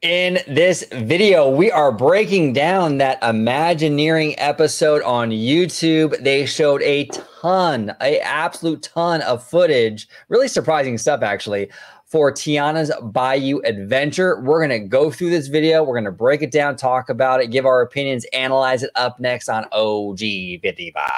In this video, we are breaking down that Imagineering episode on YouTube. They showed a absolute ton of footage, really surprising stuff actually, for Tiana's Bayou adventure. We're gonna go through this video, we're gonna break it down, talk about it, give our opinions, analyze it up next on OG55.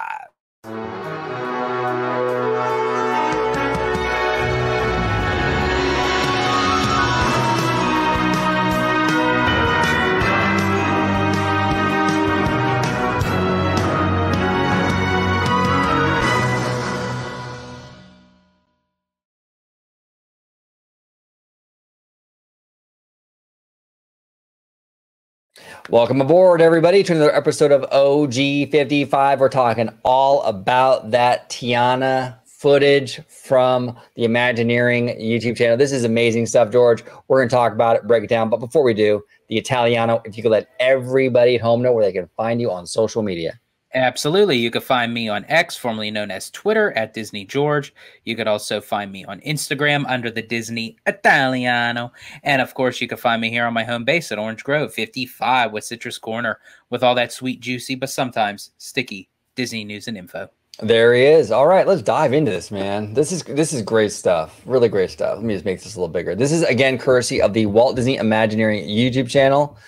Welcome aboard, everybody, to another episode of OG55. We're talking all about that Tiana footage from the Imagineering YouTube channel. This is amazing stuff, George. We're going to talk about it, break it down. But before we do, the Italiano, if you could let everybody at home know where they can find you on social media. Absolutely. You can find me on X, formerly known as Twitter, at Disney George. You could also find me on Instagram under the Disney Italiano. And of course, you can find me here on my home base at Orange Grove 55 with Citrus Corner with all that sweet, juicy, but sometimes sticky Disney news and info. There he is. All right, let's dive into this, man. This is great stuff. Really great stuff. Let me just make this a little bigger. This is, again, courtesy of the Walt Disney Imagineering YouTube channel.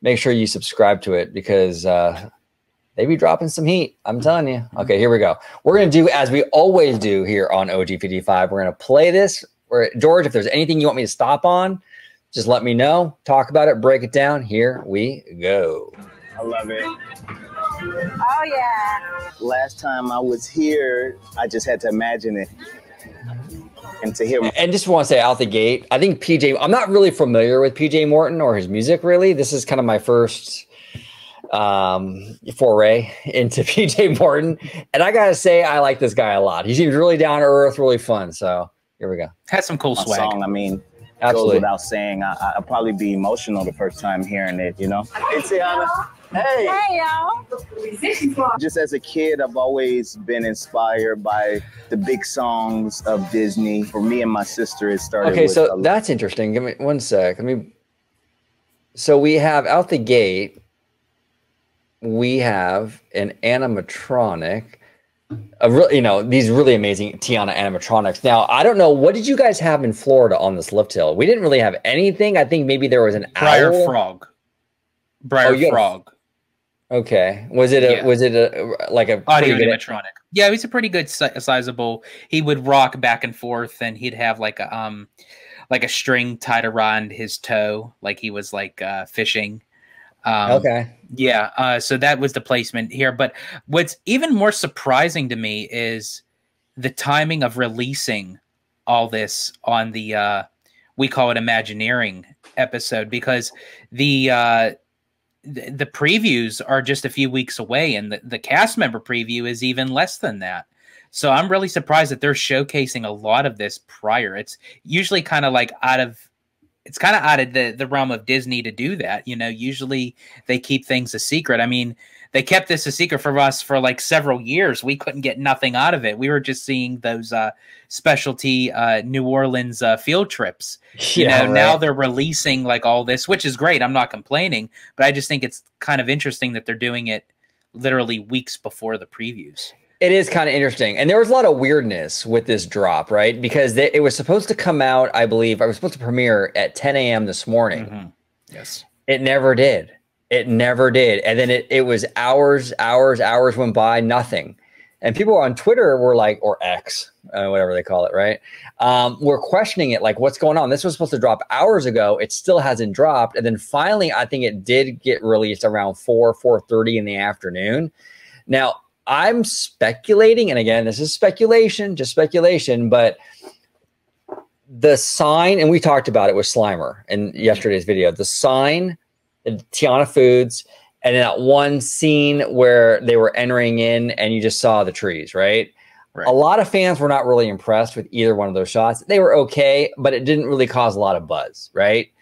Make sure you subscribe to it because they be dropping some heat. I'm telling you. Okay, here we go. We're going to do as we always do here on OG55. We're going to play this. George, if there's anything you want me to stop on, just let me know. Talk about it. Break it down. Here we go. I love it. Oh, yeah. Last time I was here, I just had to imagine it. And to hear. And just want to say out the gate, I think PJ, I'm not really familiar with PJ Morton or his music, really. This is kind of my first foray into PJ Morton, and I gotta say I like this guy a lot. He seems really down to earth, really fun. So here we go. Has some cool swag. Song, I mean, absolutely. Goes without saying. I'll probably be emotional the first time hearing it. You know. Hey, Tiana. Hey. Hey, y'all. Just as a kid, I've always been inspired by the big songs of Disney. For me and my sister, it started. Okay, with so that's interesting. Give me one sec. So we have out the gate. We have an animatronic, these really amazing Tiana animatronics. Now, I don't know, what did you guys have in Florida on this lift hill? We didn't really have anything. I think maybe there was an Briar owl. Frog. Briar Frog. Okay. Was it like a audio animatronic? Yeah, it was a pretty good sizable. He would rock back and forth, and he'd have like a string tied around his toe, like he was like fishing. Okay. Yeah. So that was the placement here. But what's even more surprising to me is the timing of releasing all this on the we call it Imagineering episode, because the previews are just a few weeks away, and the cast member preview is even less than that. So I'm really surprised that they're showcasing a lot of this prior. It's usually kind of like out of the realm of Disney to do that. You know, usually they keep things a secret. I mean, they kept this a secret from us for like several years. We couldn't get nothing out of it. We were just seeing those specialty New Orleans field trips. You know, right. Now they're releasing like all this, which is great. I'm not complaining, but I just think it's kind of interesting that they're doing it literally weeks before the previews. It is kind of interesting. And there was a lot of weirdness with this drop, right? Because it was supposed to come out, I believe, I was supposed to premiere at 10 a.m. this morning. Mm-hmm. Yes. It never did. It never did. And then it was hours went by, nothing. And people on Twitter were like, or X, whatever they call it, right? Were questioning it, like, what's going on? This was supposed to drop hours ago. It still hasn't dropped. And then finally, I think it did get released around 4:30 in the afternoon. Now, I'm speculating, and again, this is speculation, just speculation, but the sign, and we talked about it with Slimer in yesterday's video, the sign, the Tiana Foods, and that one scene where they were entering in and you just saw the trees, right? A lot of fans were not really impressed with either one of those shots. They were okay, but it didn't really cause a lot of buzz, right?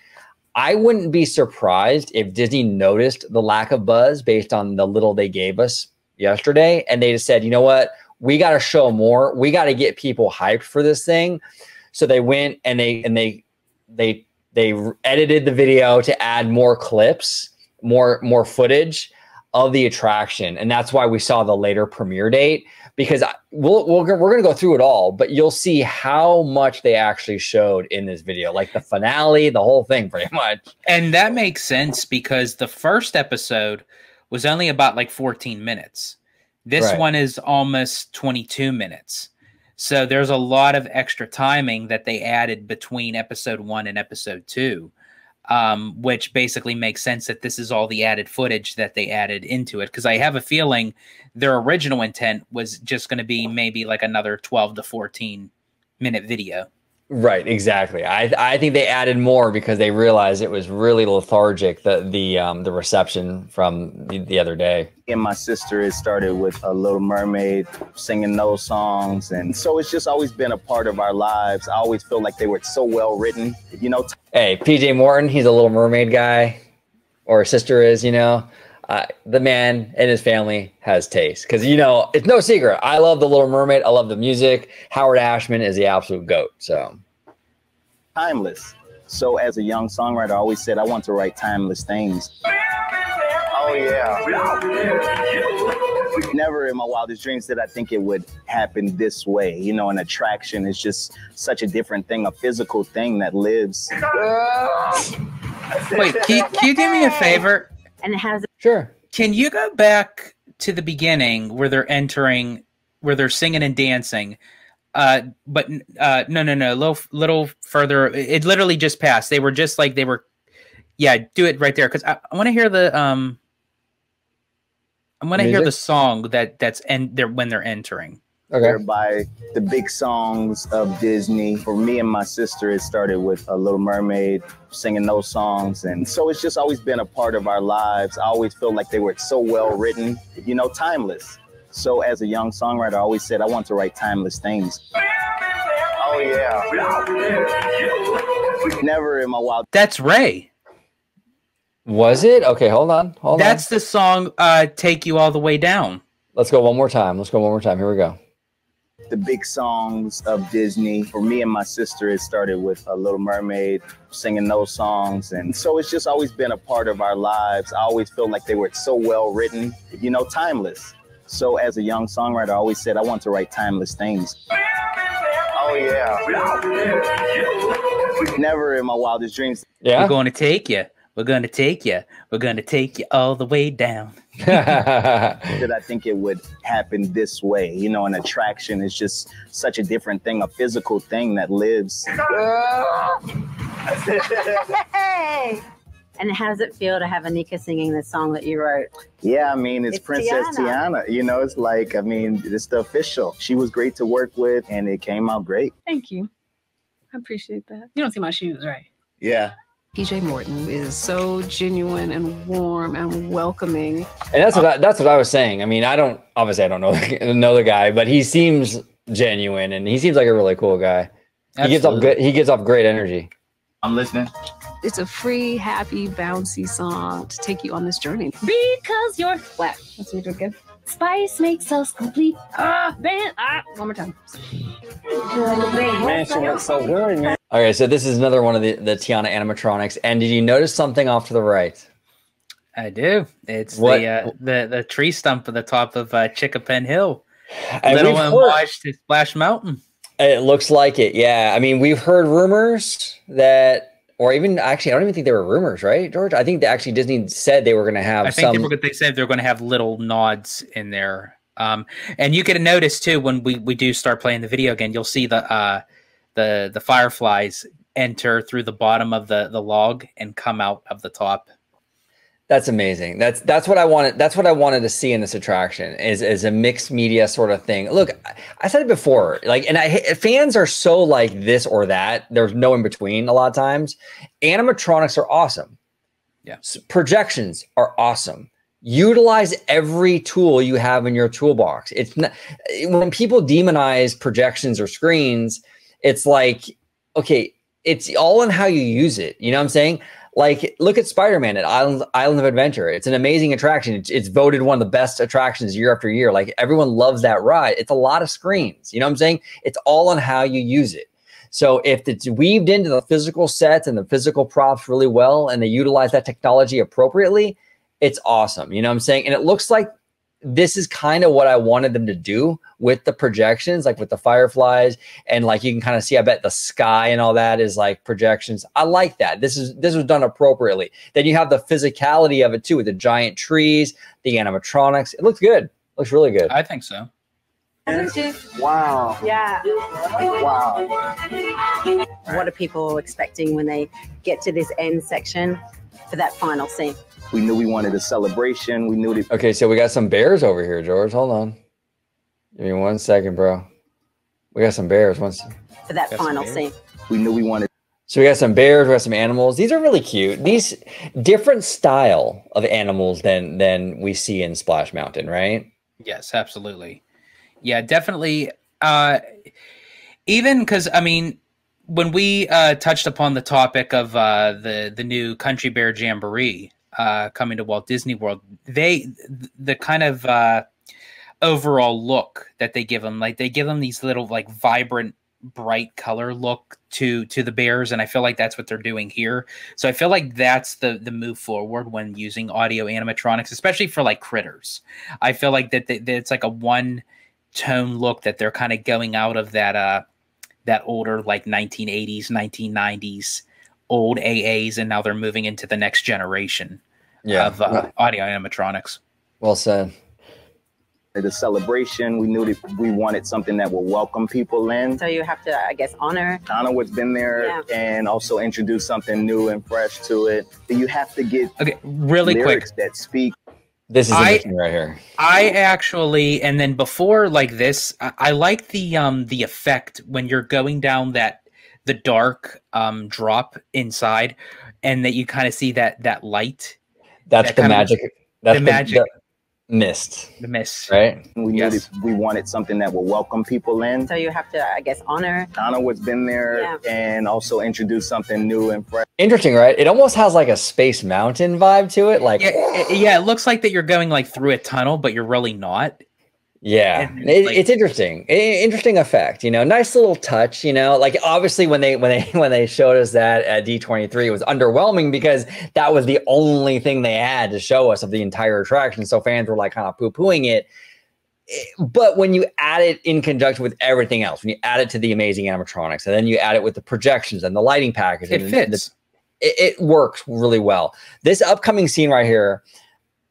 I wouldn't be surprised if Disney noticed the lack of buzz based on the little they gave us yesterday, and they just said, you know what, we got to show more, we got to get people hyped for this thing. So they went and they they edited the video to add more clips, more footage of the attraction, and that's why we saw the later premiere date. Because we're going to go through it all, but you'll see how much they actually showed in this video, like the finale, the whole thing, pretty much. And that makes sense because the first episode was only about like 14 minutes. This one is almost 22 minutes. So there's a lot of extra timing that they added between episode 1 and episode 2. Which basically makes sense that this is all the added footage that they added into it. Because I have a feeling their original intent was just going to be maybe like another 12 to 14 minute video. Right, exactly. I think they added more because they realized it was really lethargic, the reception from the other day. And my sister, it started with a Little Mermaid, singing those songs, and so it's just always been a part of our lives. I always feel like they were so well written, you know. Hey, PJ Morton, he's a Little Mermaid guy, or his sister is, you know. The man and his family has taste, because, you know, it's no secret. I love the Little Mermaid. I love the music. Howard Ashman is the absolute GOAT. So timeless. So as a young songwriter, I always said I want to write timeless things. Oh yeah. Never in my wildest dreams did I think it would happen this way. You know, an attraction is just such a different thing, a physical thing that lives. Wait, can you do me a favor? And it has sure. Can you go back to the beginning where they're entering, where they're singing and dancing? No, little further. It literally just passed. They were just like yeah. Do it right there, because I want to hear the I want to hear the song when they're entering. Okay. By the big songs of Disney. For me and my sister, it started with a Little Mermaid, singing those songs. And so it's just always been a part of our lives. I always feel like they were so well written, you know, timeless. So as a young songwriter, I always said I want to write timeless things. Oh yeah. Never in my wild. That's Ray. Was it? Okay, hold on. That's the song, Take You All the Way Down. Let's go one more time. Here we go. The big songs of Disney. For me and my sister, it started with a Little Mermaid, singing those songs. And so it's just always been a part of our lives. I always feel like they were so well written, you know, timeless. So as a young songwriter, I always said I want to write timeless things. Oh yeah. Never in my wildest dreams. Yeah. We're going to take you. We're going to take you. We're going to take you all the way down. Did I think it would happen this way? You know, an attraction is just such a different thing, a physical thing that lives. Hey! And how does it feel to have Anika singing the song that you wrote? Yeah, I mean, it's Princess Tiana. You know, it's like, I mean, it's the official. She was great to work with, and it came out great. Thank you. I appreciate that. You don't see my shoes, right? Yeah. PJ Morton is so genuine and warm and welcoming. And that's what I was saying. I mean, I don't know the guy, but he seems genuine and he seems like a really cool guy. Absolutely. He gives off great energy. I'm listening. It's a free, happy, bouncy song to take you on this journey. Because you're black. Let's do it again. Spice makes us complete. One more time. Man, she looks so good, man. Okay, so this is another one of the Tiana animatronics. And did you notice something off to the right? I do. It's the tree stump at the top of Chickapin Hill. Little homage to Splash Mountain. It looks like it, yeah. I mean, we've heard rumors that, or even actually, I don't even think they were rumors, right, George? I think that actually Disney said they were going to have. They said they were going to have little nods in there. And you can notice too when we do start playing the video again, you'll see the fireflies enter through the bottom of the log and come out of the top. That's amazing. That's what I wanted. That's what I wanted to see in this attraction is a mixed media sort of thing. Look, I said it before, fans are so like this or that. There's no in between a lot of times. Animatronics are awesome. Yeah. Projections are awesome. Utilize every tool you have in your toolbox. It's not, when people demonize projections or screens, it's like, okay, it's all in how you use it. You know what I'm saying? Like, look at Spider-Man at Island of Adventure. It's an amazing attraction. It's voted one of the best attractions year after year. Like, everyone loves that ride. It's a lot of screens. You know what I'm saying? It's all on how you use it. So if it's weaved into the physical sets and the physical props really well, and they utilize that technology appropriately, it's awesome. You know what I'm saying? And it looks like this is kind of what I wanted them to do with the projections, like with the fireflies, and like you can kind of see, I bet the sky and all that is like projections. I like that. This was done appropriately. Then you have the physicality of it too, with the giant trees, the animatronics. It looks good. Looks really good. I think so. Wow. Yeah. Wow. What are people expecting when they get to this end section for that final scene? We knew we wanted a celebration. We knew that. Okay, so we got some bears over here, George. Hold on. Give me 1 second, bro. We got some bears. For that final scene. We knew we wanted. So we got some bears, we got some animals. These are really cute. These different style of animals than we see in Splash Mountain, right? Yes, absolutely. Yeah, definitely. Even because, I mean, when we touched upon the topic of the new Country Bear Jamboree coming to Walt Disney World, the kind of overall look that they give them, like they give them these little like vibrant, bright color look to the bears, and I feel like that's what they're doing here. So I feel like that's the move forward when using audio animatronics, especially for like critters. I feel like that it's like a one tone look, that they're kind of going out of that older like 1980s 1990s old AAs, and now they're moving into the next generation of audio animatronics. Well said. The celebration. We knew that we wanted something that will welcome people in. So you have to, I guess, honor what's been there, and also introduce something new and fresh to it. You have to get really lyrics quick that speak. This is interesting right here. I actually, and then before like this, I like the effect when you're going down the dark drop inside, and that you kind of see that light. That's the magic. That's the magic. Mist. The mist. Right? We knew that we wanted something that will welcome people in. So you have to, I guess, honor what's been there, and also introduce something new and fresh. Interesting, right? It almost has like a Space Mountain vibe to it. Like, it looks like that you're going like through a tunnel, but you're really not. Yeah, it's interesting. Interesting effect, you know, nice little touch, you know, like obviously when they showed us that at D23, it was underwhelming because that was the only thing they had to show us of the entire attraction. So fans were like kind of poo-pooing it. But when you add it in conjunction with everything else, when you add it to the amazing animatronics, and then you add it with the projections and the lighting package, it fits. It works really well. This upcoming scene right here,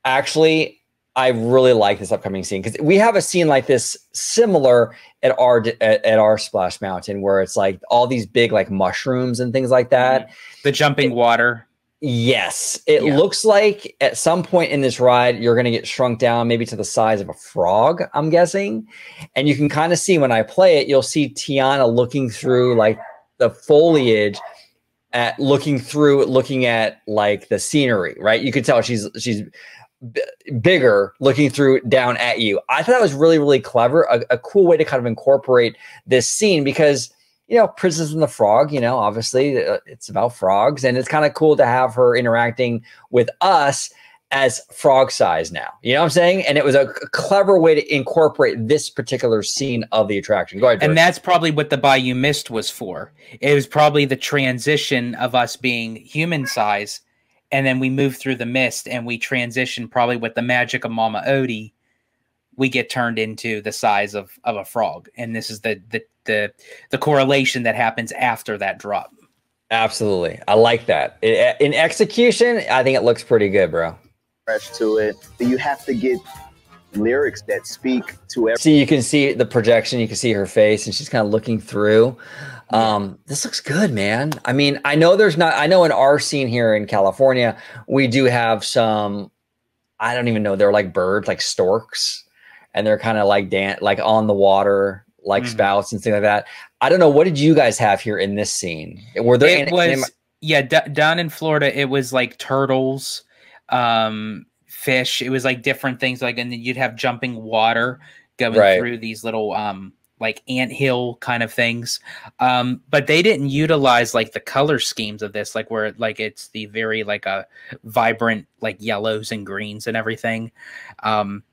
actually, I really like this upcoming scene because we have a scene like this similar at our Splash Mountain, where it's like all these big like mushrooms and things like that. The jumping water. Yes. It looks like at some point in this ride, you're going to get shrunk down maybe to the size of a frog, I'm guessing. And you can kind of see when I play it, you'll see Tiana looking through like the foliage looking at like the scenery, right? You could tell she's bigger looking through down at you. I thought that was really, really clever. A cool way to kind of incorporate this scene because, you know, Princess and the Frog, you know, obviously it's about frogs, and it's kind of cool to have her interacting with us as frog size now. You know what I'm saying? And it was a clever way to incorporate this particular scene of the attraction. Go ahead, George. And that's probably what the Bayou Mist was for. It was probably the transition of us being human size, and then we move through the mist and we transition probably with the magic of Mama Odie. We get turned into the size of a frog. And this is the correlation that happens after that drop. Absolutely. I like that. In execution, I think it looks pretty good, bro. Fresh to it. You have to get lyrics that speak to every. See, you can see the projection. You can see her face, and she's kind of looking through. This looks good, man. I mean, I know in our scene here in California, we do have some, I don't even know, they're like birds, like storks, and they're kind of like like on the water, like spouts and things like that. I don't know. What did you guys have here in this scene? Were there down in Florida, it was like turtles, fish. It was like different things, like, and then you'd have jumping water going through these little like anthill kind of things, but they didn't utilize like the color schemes of this, like where like it's the very like a vibrant like yellows and greens and everything.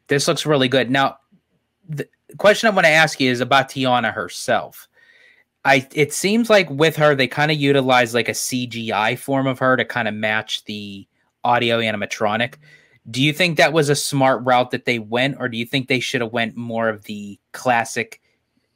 This looks really good. Now the question I want to ask you is about Tiana herself. It seems like with her, they kind of utilize like a CGI form of her to kind of match the audio animatronic. Do you think that was a smart route that they went, or do you think they should have went more of the classic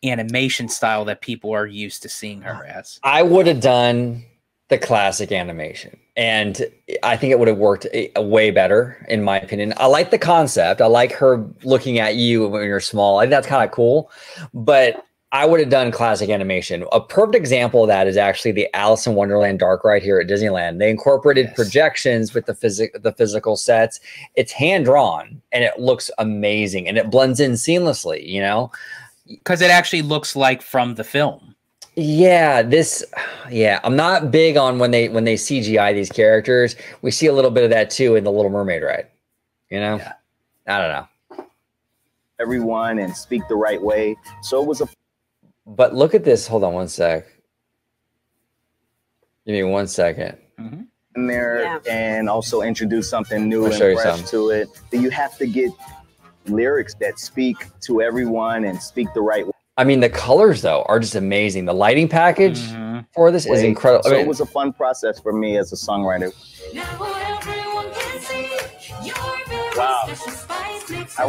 animation style that people are used to seeing her as? I would have done the classic animation, and I think it would have worked way better, in my opinion. I like the concept. I like her looking at you when you're small. I think that's kind of cool, but I would have done classic animation. A perfect example of that is actually the Alice in Wonderland dark ride here at Disneyland. They incorporated projections with the physical sets. It's hand drawn and it looks amazing and it blends in seamlessly, you know, because it actually looks like from the film. Yeah, I'm not big on when they CGI these characters. We see a little bit of that too in the Little Mermaid ride, you know. Yeah. I don't know. Everyone and speak the right way. So it was a. But look at this. Hold on one sec. Give me 1 second. In there, and also introduce something new and fresh to it. But you have to get lyrics that speak to everyone and speak the right way. I mean, the colors though are just amazing. The lighting package for this is incredible. So it was a fun process for me as a songwriter. Wow, I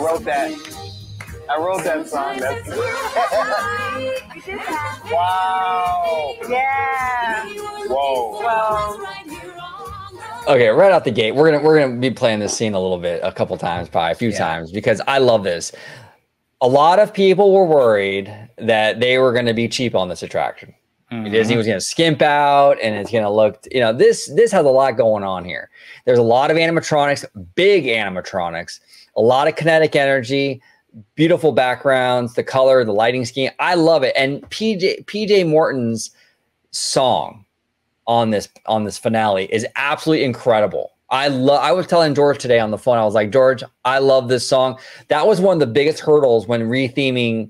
wrote that song. That's wow. Yeah. Whoa. Well. Okay, right out the gate, we're gonna be playing this scene a couple times, probably a few times, because I love this. A lot of people were worried that they were going to be cheap on this attraction. Disney was going to skimp out, and it's going to look, you know, this has a lot going on here. There's a lot of animatronics, big animatronics, a lot of kinetic energy, beautiful backgrounds, the color, the lighting scheme. I love it. And PJ Morton's song on this finale is absolutely incredible. I was telling George today on the phone, I was like, George, I love this song. That was one of the biggest hurdles when retheming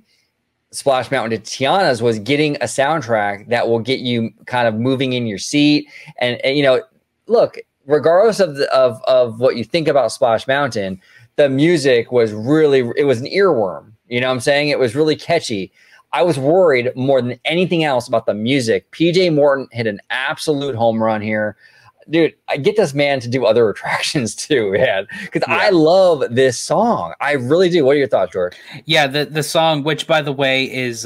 Splash Mountain to Tiana's, was getting a soundtrack that will get you kind of moving in your seat. And you know, look, regardless of what you think about Splash Mountain, the music was it was an earworm. You know what I'm saying? It was really catchy. I was worried more than anything else about the music. PJ Morton hit an absolute home run here. Dude, I get this man to do other attractions too, man, because I love this song. I really do. What are your thoughts, George? Yeah, the song, which by the way is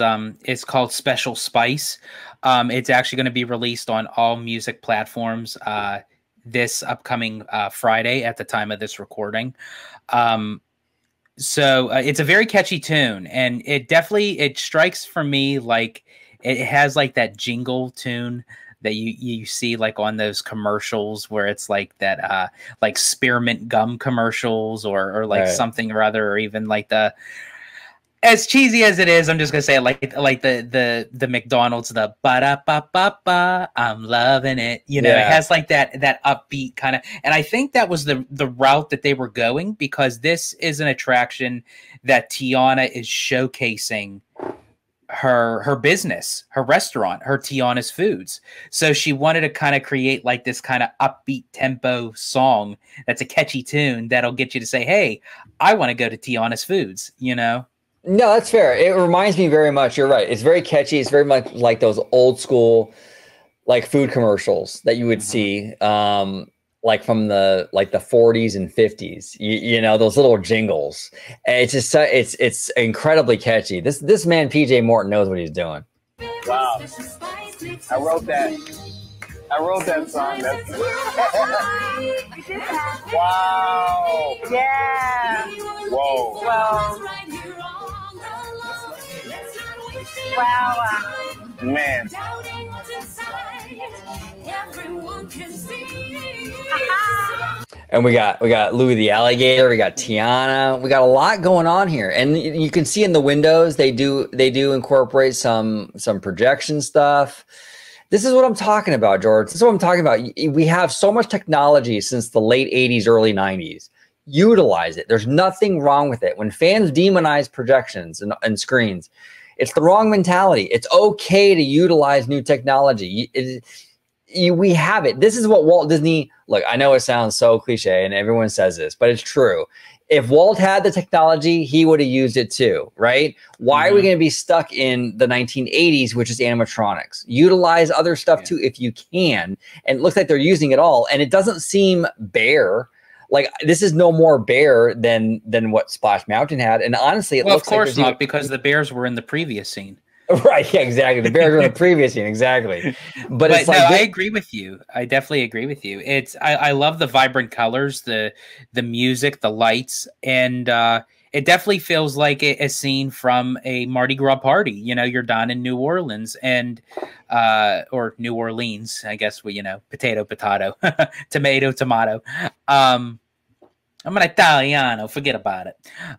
called Special Spice. It's actually going to be released on all music platforms this upcoming Friday at the time of this recording. So it's a very catchy tune, and it strikes for me like it has like that jingle tune that you see like on those commercials where it's like that like spearmint gum commercials or like something or other, or even like the, as cheesy as it is, I'm just gonna say it, like the McDonald's, the ba-da-ba-ba-ba, I'm loving it. You know, it has like that upbeat kind of, and I think that was the route that they were going, because this is an attraction that Tiana is showcasing her business, her restaurant, her Tiana's Foods. So she wanted to kind of create like this kind of upbeat tempo song that's a catchy tune that'll get you to say, hey, I want to go to Tiana's Foods, you know? No, that's fair. It reminds me very much. You're right. It's very catchy. It's very much like those old school, like food commercials that you would see, like from the 40s and 50s. You know, those little jingles. And it's just it's incredibly catchy. This man PJ Morton knows what he's doing. Wow, I wrote that song. That's wow. Yeah. Whoa. Well. Wow. Man. And we got Louis the Alligator, we got Tiana, we got a lot going on here. And you can see in the windows they do incorporate some projection stuff. This is what I'm talking about, George. This is what I'm talking about. We have so much technology since the late 80s, early 90s. Utilize it. There's nothing wrong with it. When fans demonize projections and screens, it's the wrong mentality. It's okay to utilize new technology. We have it. This is what Walt Disney, look, I know it sounds so cliche and everyone says this, but it's true. If Walt had the technology, he would have used it too, right? Why are we going to be stuck in the 1980s, which is animatronics? Utilize other stuff too if you can. And it looks like they're using it all. And it doesn't seem bare. Like, this is no more bare than what Splash Mountain had. And honestly, it looks of course like not, because the bears were in the previous scene. Right, yeah, exactly. The bears were in the previous scene, exactly. But it's no, like I agree with you. I definitely agree with you. I love the vibrant colors, the music, the lights, and it definitely feels like a scene from a Mardi Gras party. You know, you're down in New Orleans and or New Orleans, I guess. We, you know, potato, tomato, tomato. I'm an Italiano. Forget about it.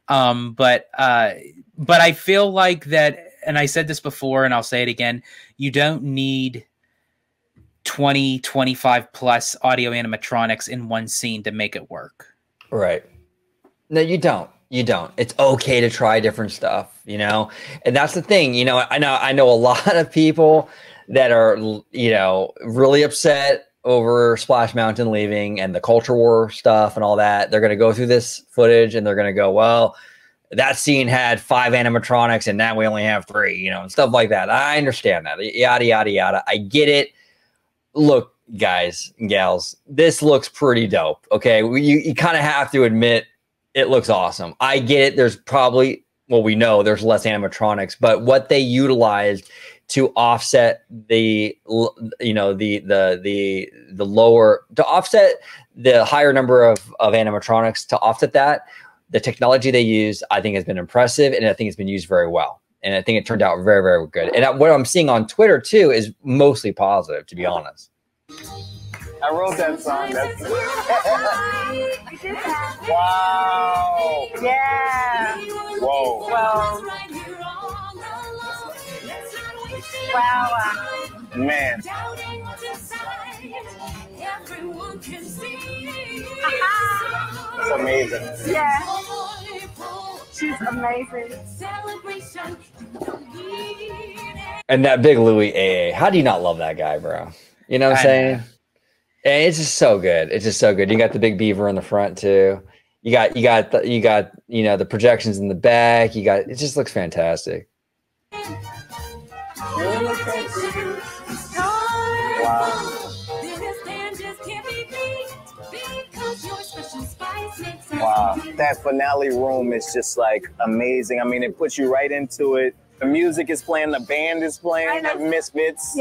But I feel like that. And I said this before, and I'll say it again. You don't need 20, 25 plus audio animatronics in one scene to make it work. Right. No, you don't. You don't. It's okay to try different stuff, you know? And that's the thing, you know, I know a lot of people that are, you know, really upset over Splash Mountain leaving and the culture war stuff and all that. They're going to go through this footage and they're going to go, well, that scene had 5 animatronics and now we only have 3, you know, and stuff like that. I understand that. Yada, yada, yada. I get it. Look, guys and gals, this looks pretty dope. Okay. You kind of have to admit it looks awesome. I get it. There's probably, well, we know there's less animatronics, but what they utilized to offset the, you know, the lower, to offset the higher number of animatronics, to offset that, the technology they used, I think, has been impressive, and I think it's been used very well. And I think it turned out very, very good. And what I'm seeing on Twitter, too, is mostly positive, to be honest. I wrote that song. Wow. Yeah. Whoa. Well. Wow. Man. It's amazing. Yeah. She's amazing. And that big Louis AA. How do you not love that guy, bro? You know what I'm saying? And it's just so good. It's just so good. You got the big beaver in the front too. You got you know, the projections in the back. It just looks fantastic. Wow, that finale room is just like amazing. I mean, it puts you right into it. The music is playing, the band is playing, the Misfits,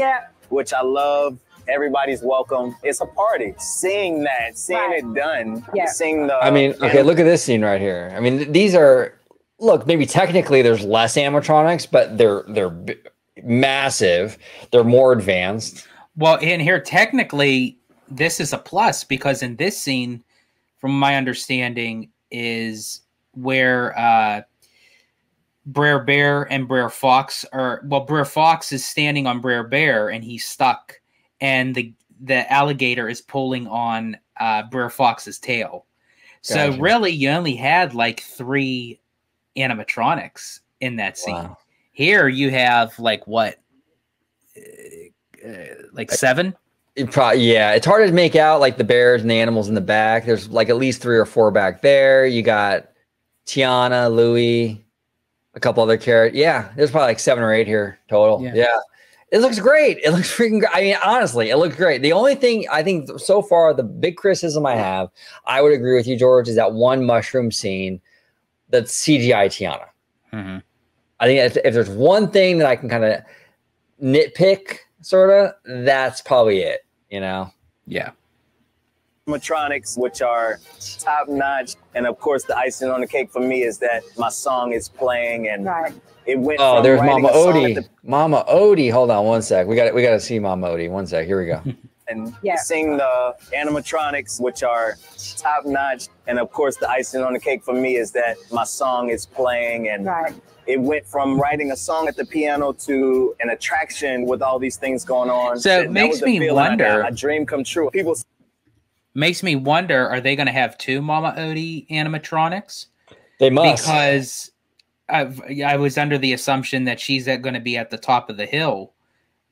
which I love. Everybody's welcome. It's a party. Seeing that, seeing it done, seeing the. I mean, okay, look at this scene right here. I mean, these are, look, maybe technically there's less animatronics, but they're massive. They're more advanced. Well, in here, technically, this is a plus because in this scene, from my understanding, is where Brer Bear and Brer Fox are. Well, Brer Fox is standing on Brer Bear and he's stuck, and the alligator is pulling on Brer Fox's tail. So really, you only had like 3 animatronics in that scene. Wow. Here you have like what, like 7. Yeah, it's hard to make out like the bears and the animals in the back. There's like at least 3 or 4 back there. You got Tiana, Louis, a couple other characters. Yeah, there's probably like 7 or 8 here total. Yeah. It looks great. It looks freaking great. I mean, honestly, it looks great. The only thing I think so far, the big criticism I have, I would agree with you, George, is that one mushroom scene that's CGI Tiana. Mm-hmm. I think if there's one thing that I can kind of nitpick, sort of, that's probably it, you know? Yeah. Animatronics, which are top notch. And of course, the icing on the cake for me is that my song is playing and it went. Oh, there's Mama Odie. Mama Odie. Hold on one sec. We got to see Mama Odie. One sec. Here we go. And sing the animatronics, which are top notch. And of course, the icing on the cake for me is that my song is playing and it went from writing a song at the piano to an attraction with all these things going on. So it makes me wonder. A dream come true. People makes me wonder, are they going to have 2 Mama Odie animatronics? They must. Because I was under the assumption that she's going to be at the top of the hill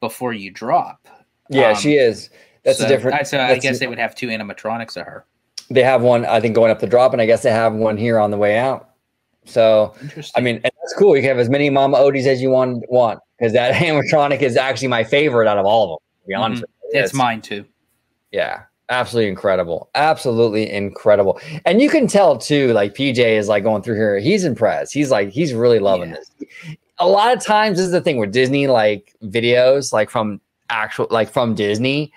before you drop. Yeah, she is. That's a different. So I guess they would have 2 animatronics of her. They have one, I think, going up the drop, and I guess they have one here on the way out. So, I mean, and that's cool. You can have as many Mama Odies as you want, because that animatronic is actually my favorite out of all of them, to be honest with you. It's mine too. Yeah, absolutely incredible. Absolutely incredible. And you can tell too, like PJ is like going through here. He's impressed. He's like, he's really loving this. A lot of times this is the thing with Disney, like videos, like from Disney,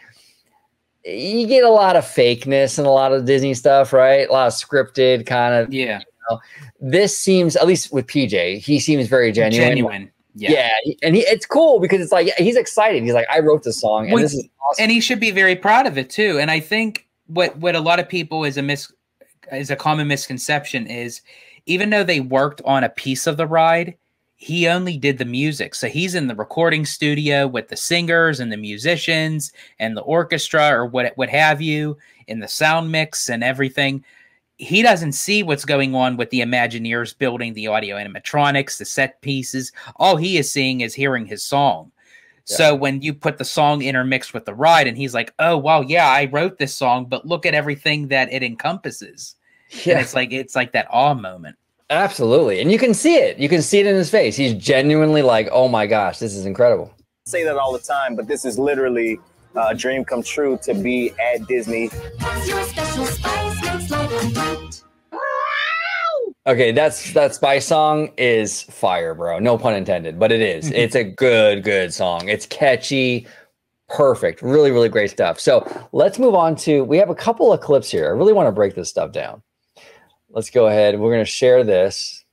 you get a lot of fakeness and a lot of Disney stuff, right? A lot of scripted kind of. Yeah. You know? This seems, at least with PJ, he seems very genuine. Yeah. And it's cool because it's like, he's excited. He's like, I wrote this song and this is awesome. And he should be very proud of it too. And I think what a lot of people is a common misconception is, even though they worked on a piece of the ride, he only did the music. So he's in the recording studio with the singers and the musicians and the orchestra or what have you, in the sound mix and everything. He doesn't see what's going on with the Imagineers building the audio animatronics, the set pieces. All he is seeing is hearing his song. Yeah. So when you put the song intermixed with the ride and he's like, oh, well, yeah, I wrote this song, but look at everything that it encompasses. Yeah. And it's like that awe moment. Absolutely. And you can see it. You can see it in his face. He's genuinely like, oh my gosh, this is incredible. I say that all the time, but this is literally a dream come true to be at Disney. Okay, that Spice song is fire, bro. No pun intended, but it is. It's a good song. It's catchy, perfect, really, really great stuff. So let's move on to, we have a couple of clips here. I really want to break this stuff down. Let's go ahead. We're going to share this.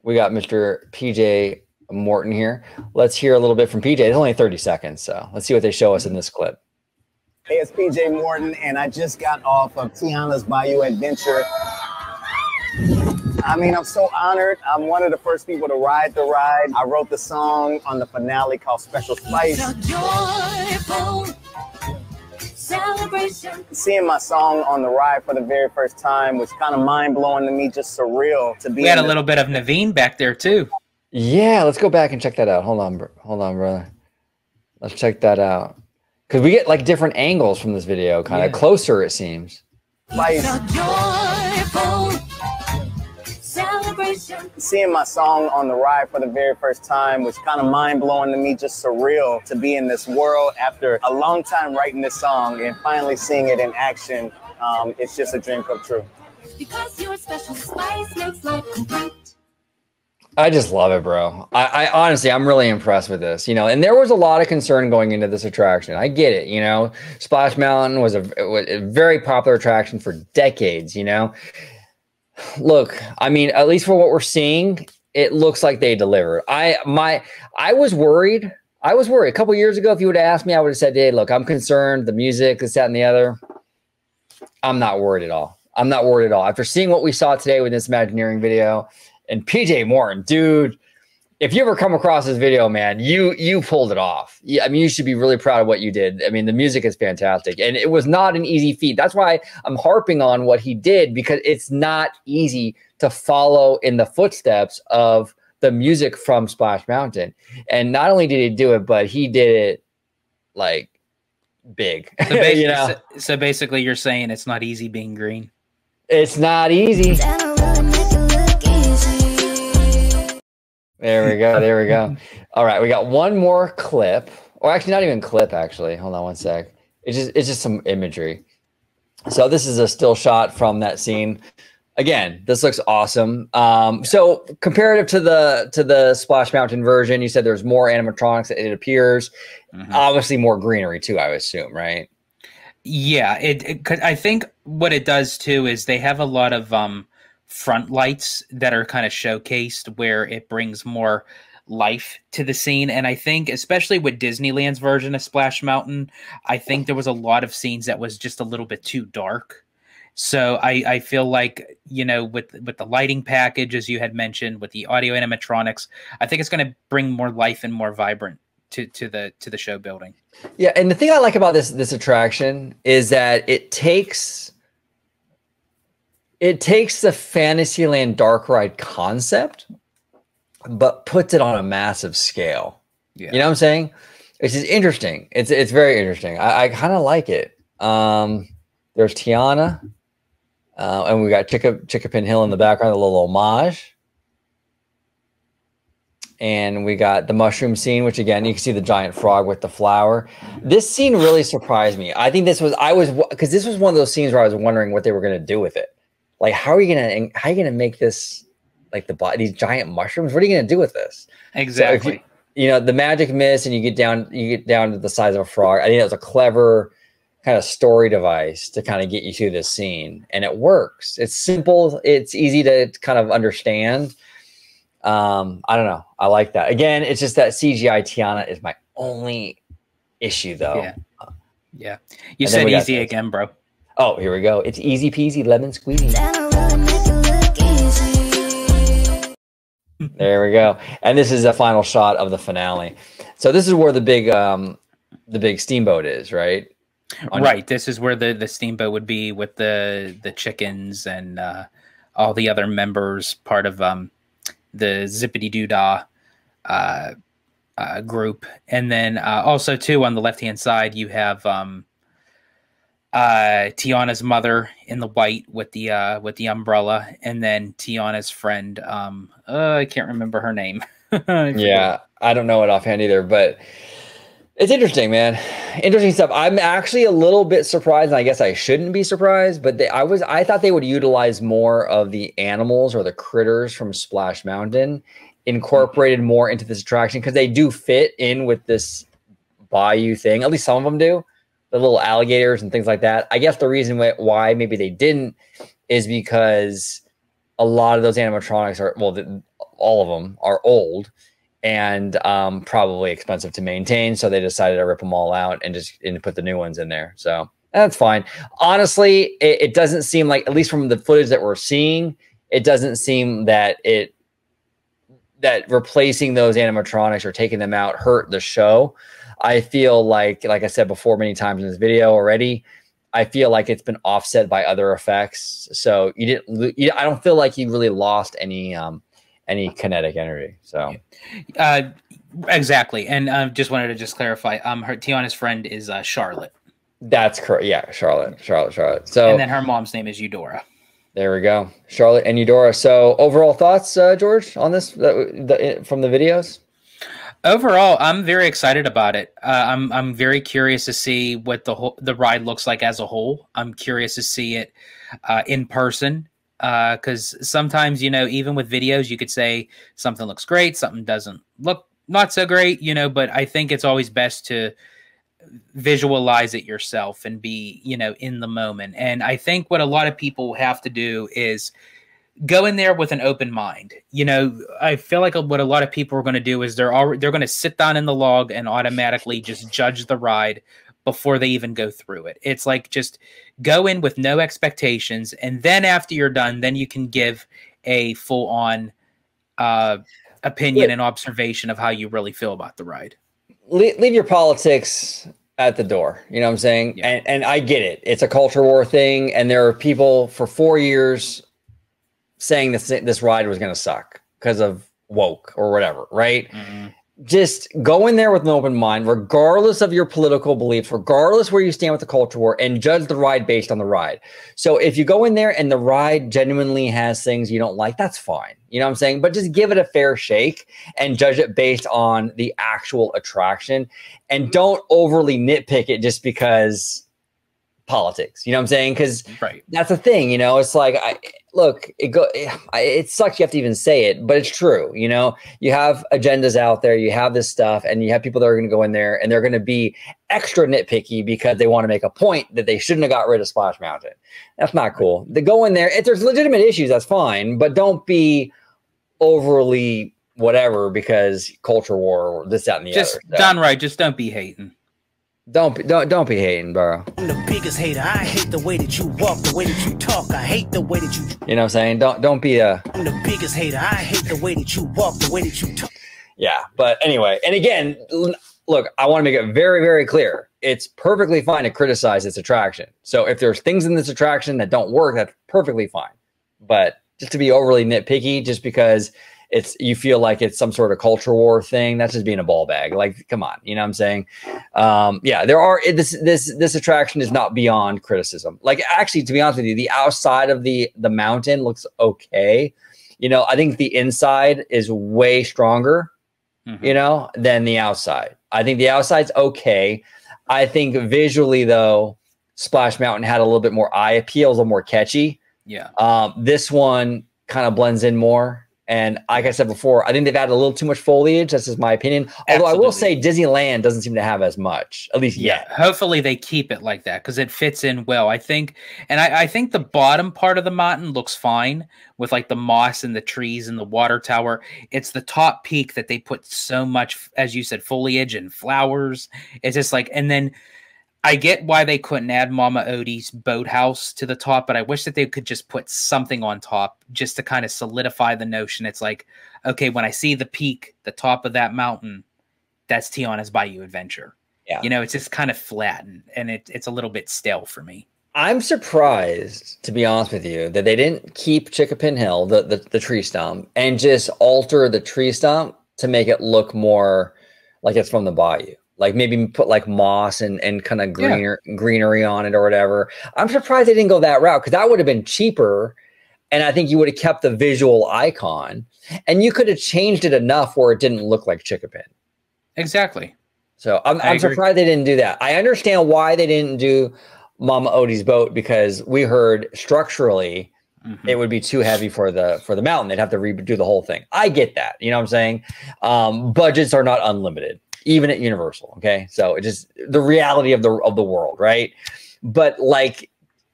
We got Mr. PJ Morton here. Let's hear a little bit from PJ. It's only 30 seconds, so let's see what they show us in this clip. Hey, it's PJ Morton, and I just got off of Tiana's Bayou adventure. I mean, I'm so honored. I'm one of the first people to ride the ride. I wrote the song on the finale called Special Spice. Seeing my song on the ride for the very first time was kind of mind-blowing to me, just surreal to be. We had a little bit of Naveen back there too. Yeah, let's go back and check that out. Hold on, brother. Let's check that out. Because we get like different angles from this video, kind of closer, it seems. Seeing my song on the ride for the very first time was kind of mind-blowing to me, just surreal to be in this world after a long time writing this song and finally seeing it in action. It's just a dream come true. Because your special spice makes life complete. I just love it, bro. I honestly, I'm really impressed with this, you know, and there was a lot of concern going into this attraction. I get it. You know, Splash Mountain was a very popular attraction for decades, you know. Look, I mean, at least for what we're seeing, it looks like they delivered. I was worried. A couple of years ago, if you would have asked me, I would have said, hey, look, I'm concerned. The music, this, that, and the other. I'm not worried at all. After seeing what we saw today with this Imagineering video, and PJ Morton, dude, if you ever come across this video, man, you pulled it off. I mean, you should be really proud of what you did. I mean, the music is fantastic, and it was not an easy feat. That's why I'm harping on what he did, because it's not easy to follow in the footsteps of the music from Splash Mountain. And not only did he do it, but he did it like big. So basically, you know? So basically you're saying it's not easy being green. It's not easy. There we go. All right, we got one more clip, or actually not even clip, actually. Hold on one sec. It's just some imagery. So this is a still shot from that scene. Again, this looks awesome. So comparative to the Splash Mountain version, you said there's more animatronics, it appears. Obviously more greenery too, I would assume, right? Yeah, I think what it does too is they have a lot of front lights that are kind of showcased where it brings more life to the scene. And I think especially with Disneyland's version of Splash Mountain, I think there was a lot of scenes that was just a little bit too dark. So I feel like, you know, with the lighting package, as you had mentioned, with the audio animatronics, I think it's going to bring more life and more vibrant to the show building. Yeah, and the thing I like about this attraction is that it takes the Fantasyland dark ride concept, but puts it on a massive scale. Yeah. You know what I'm saying? It's just interesting. It's very interesting. I kind of like it. There's Tiana. And we got Chickapin Hill in the background, a little homage. And we got the mushroom scene, which again, you can see the giant frog with the flower. This scene really surprised me. I think this was, because this was one of those scenes where I was wondering what they were going to do with it. Like, how are you going to make this, like these giant mushrooms? What are you going to do with this? Exactly. So you know, the magic mist and you get down to the size of a frog. I think it was a clever kind of story device to kind of get you through this scene. And it works. It's simple. It's easy to kind of understand. I don't know. I like that. Again, it's just that CGI Tiana is my only issue, though. Yeah. Yeah. You said easy again, bro. Oh, here we go. It's easy peasy lemon squeezy. There we go. And this is the final shot of the finale. So this is where the big steamboat is, right? Right. This is where the steamboat would be with the chickens and all the other members, part of the Zippity Doodah group. And then also too on the left-hand side you have Tiana's mother in the white with the umbrella, and then Tiana's friend. I can't remember her name. Yeah, I don't know it offhand either, but it's interesting, man. Interesting stuff. I'm actually a little bit surprised, and I guess I shouldn't be surprised, but I thought they would utilize more of the animals or the critters from Splash Mountain, incorporated more into this attraction, because they do fit in with this Bayou thing. At least some of them do. The little alligators and things like that. I guess the reason why maybe they didn't is because a lot of those animatronics are, well, all of them are old and probably expensive to maintain. So they decided to rip them all out and just put the new ones in there. So that's fine. Honestly, it doesn't seem like, at least from the footage that we're seeing, it doesn't seem that that replacing those animatronics or taking them out hurt the show. I feel like I said before many times in this video already, I feel like it's been offset by other effects. So I don't feel like you really lost any kinetic energy. So exactly. And just wanted to clarify, Tiana's friend is Charlotte. That's correct. Yeah, Charlotte. So, and then her mom's name is Eudora. There we go. Charlotte and Eudora. So overall thoughts, George, on this from the videos? Overall, I'm very excited about it. I'm very curious to see what the ride looks like as a whole. I'm curious to see it in person, because sometimes, even with videos, you could say something looks great, something doesn't look not so great, but I think it's always best to visualize it yourself and be, in the moment. And I think what a lot of people have to do is go in there with an open mind. I feel like what a lot of people are going to do is they're going to sit down in the log and automatically just judge the ride before they even go through it. It's like, just go in with no expectations, and then after you're done, then you can give a full-on opinion and observation of how you really feel about the ride. Leave your politics at the door. You know what I'm saying? Yeah. And I get it. It's a culture war thing, and there are people for 4 years saying this ride was going to suck because of woke or whatever, right? Mm-hmm. Just go in there with an open mind, regardless of your political beliefs, regardless where you stand with the culture war, and judge the ride based on the ride. So if you go in there and the ride genuinely has things you don't like, that's fine. You know what I'm saying? But just give it a fair shake and judge it based on the actual attraction, and don't overly nitpick it just because politics. You know what I'm saying? Because that's the thing. It's like, it sucks you have to even say it, but it's true. You have agendas out there, you have this stuff, and you have people that are going to go in there and they're going to be extra nitpicky because they want to make a point that they shouldn't have got rid of Splash Mountain. That's not cool. They go in there, if there's legitimate issues, that's fine, but don't be overly whatever because culture war or this, that, and the other. Just done right. Just don't be hating. Don't be hating, bro. I'm the biggest hater. I hate the way that you walk, the way that you talk. I hate the way that you. You know what I'm saying? Don't be a. I'm the biggest hater. I hate the way that you walk, the way that you talk. Yeah, but anyway, and again, look, I want to make it very, very clear. It's perfectly fine to criticize this attraction. So if there's things in this attraction that don't work, that's perfectly fine. But just to be overly nitpicky, just because you feel like it's some sort of culture war thing. That's just being a ball bag. Like, come on, you know what I'm saying? Yeah, this attraction is not beyond criticism. Like, actually, to be honest with you, the outside of the mountain looks okay. You know, I think the inside is way stronger, you know, than the outside. I think the outside's okay. I think visually, though, Splash Mountain had a little bit more eye appeal, a little more catchy. Yeah. This one kind of blends in more. And like I said before, I think they've added a little too much foliage. That's just my opinion. Although I will say Disneyland doesn't seem to have as much, at least yet. Hopefully they keep it like that because it fits in well. I think, and I think the bottom part of the mountain looks fine with like the moss and the trees and the water tower. It's the top peak that they put so much, as you said, foliage and flowers. It's just like, and then I get why they couldn't add Mama Odie's boathouse to the top, but I wish that they could just put something on top just to kind of solidify the notion. It's like, okay, when I see the peak, the top of that mountain, that's Tiana's Bayou Adventure. Yeah. You know, it's just kind of flat and it's a little bit stale for me. I'm surprised, to be honest with you, that they didn't keep Chickapin Hill, the tree stump, and just alter the tree stump to make it look more like it's from the Bayou. Like maybe put like moss and kind of greenery on it or whatever. I'm surprised they didn't go that route because that would have been cheaper. And I think you would have kept the visual icon and you could have changed it enough where it didn't look like Chickapin. Exactly. So I'm surprised they didn't do that. I understand why they didn't do Mama Odie's boat because we heard structurally it would be too heavy for the mountain. They'd have to redo the whole thing. I get that. You know what I'm saying? Budgets are not unlimited. Even at Universal, okay? So it just the reality of the world, right? But like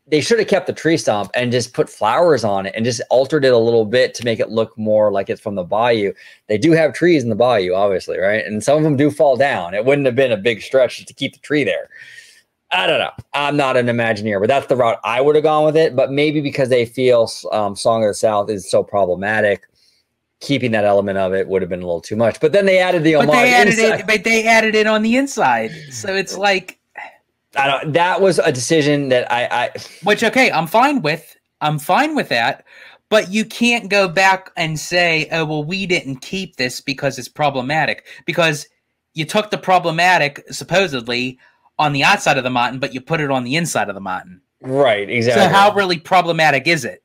they should have kept the tree stump and just put flowers on it and just altered it a little bit to make it look more like it's from the Bayou. They do have trees in the Bayou, obviously, right? And some of them do fall down. It wouldn't have been a big stretch to keep the tree there. I don't know. I'm not an Imagineer, but that's the route I would have gone with it. But maybe because they feel Song of the South is so problematic, keeping that element of it would have been a little too much. But then they added the homage inside. But they added it on the inside. So it's like that was a decision that I which okay, I'm fine with that. But you can't go back and say, oh well, we didn't keep this because it's problematic. Because you took the problematic supposedly on the outside of the mountain, but you put it on the inside of the mountain. Right, exactly. So how really problematic is it?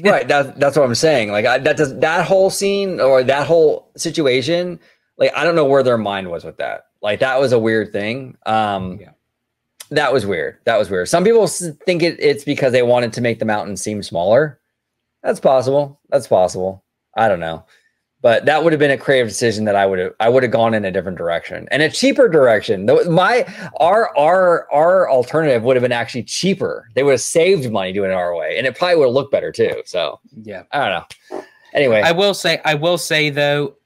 Right, that's what I'm saying. Like that whole scene or that whole situation, like I don't know where their mind was with that. Like that was a weird thing. That was weird. Some people think it's because they wanted to make the mountain seem smaller. That's possible. I don't know, but that would have been a creative decision that I would have gone in a different direction and a cheaper direction. Our alternative would have been actually cheaper. They would have saved money doing it our way, and it probably would have looked better too. So yeah, I don't know. Anyway, I will say though,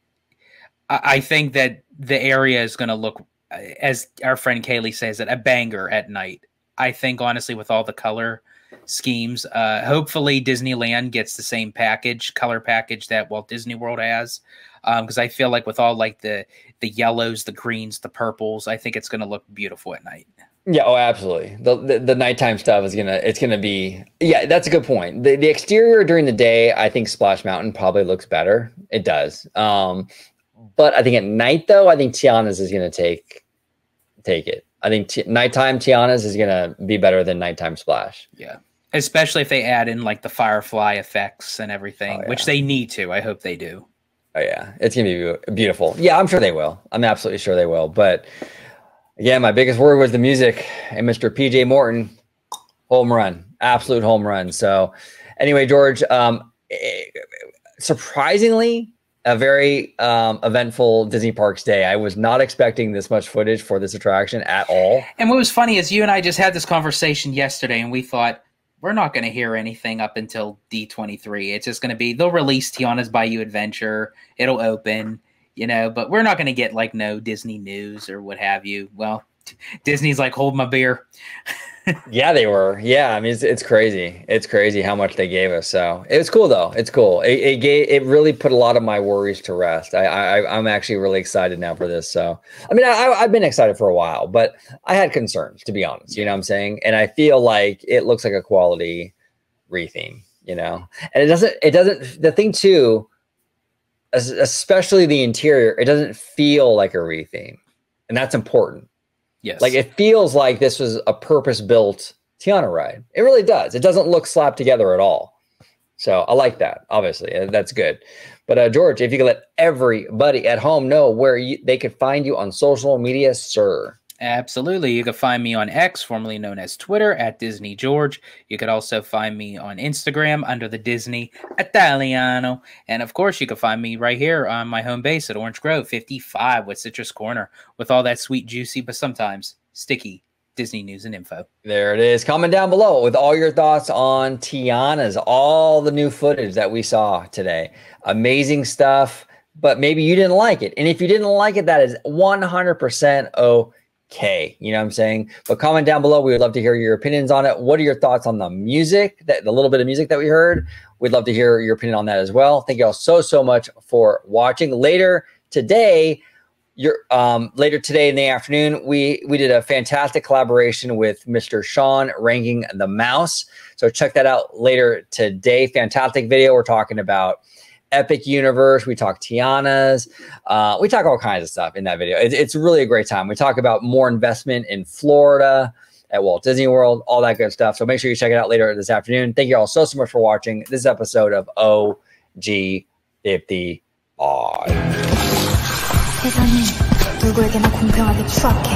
I think that the area is going to look, as our friend Kaylee says, a banger at night. I think honestly, with all the color schemes, hopefully Disneyland gets the same color package that Walt Disney World has, because I feel like with all like the yellows, the greens, the purples, I think it's going to look beautiful at night. Yeah, oh, absolutely. The nighttime stuff is gonna be, yeah, that's a good point. The exterior during the day, I think Splash Mountain probably looks better. It does. But I think at night though, I think Tiana's is gonna take it. I think nighttime Tiana's is gonna be better than nighttime Splash. Yeah, especially if they add in like the firefly effects and everything, which they need to. I hope they do. Oh yeah, it's gonna be beautiful. Yeah, I'm sure they will. I'm absolutely sure they will. But again, my biggest worry was the music and Mr. PJ Morton, home run, absolute home run. So anyway, George, surprisingly, a very eventful Disney Parks day. I was not expecting this much footage for this attraction at all. And what was funny is you and I just had this conversation yesterday, and we thought we're not going to hear anything up until D23. It's just going to be, they'll release Tiana's Bayou Adventure. It'll open, but we're not going to get like no Disney news or what have you. Well, Disney's like, hold my beer. Yeah, they were. Yeah, I mean, it's crazy. It's crazy how much they gave us. So it was cool, though. It's cool. It really put a lot of my worries to rest. I'm actually really excited now for this. So I mean, I've been excited for a while, but I had concerns, to be honest. You know what I'm saying? And I feel like it looks like a quality retheme. And it doesn't. The thing too, especially the interior, it doesn't feel like a re-theme. And that's important. Yes. Like it feels like this was a purpose-built Tiana ride. It really does. It doesn't look slapped together at all. So I like that, obviously. That's good. But George, if you could let everybody at home know where they could find you on social media, sir. Absolutely. You can find me on X, formerly known as Twitter, at Disney George. You could also find me on Instagram under the Disney Italiano. And of course, you can find me right here on my home base at Orange Grove 55 with Citrus Corner with all that sweet, juicy, but sometimes sticky Disney news and info. There it is. Comment down below with all your thoughts on Tiana's, all the new footage that we saw today. Amazing stuff, but maybe you didn't like it. And if you didn't like it, that is 100% okay. You know what I'm saying? But comment down below. We would love to hear your opinions on it. What are your thoughts on the music, the little bit of music that we heard? We'd love to hear your opinion on that as well. Thank you all so much for watching. Later today in the afternoon, we did a fantastic collaboration with Mr. Shaun ranking the mouse. So check that out later today. Fantastic video. We're talking about Epic Universe. We talk Tiana's. We talk all kinds of stuff in that video. It's really a great time. We talk about more investment in Florida at Walt Disney World, all that good stuff. So make sure you check it out later this afternoon. Thank you all so much for watching this episode of OG55. 세상은 누구에게나 공평하게 추악해.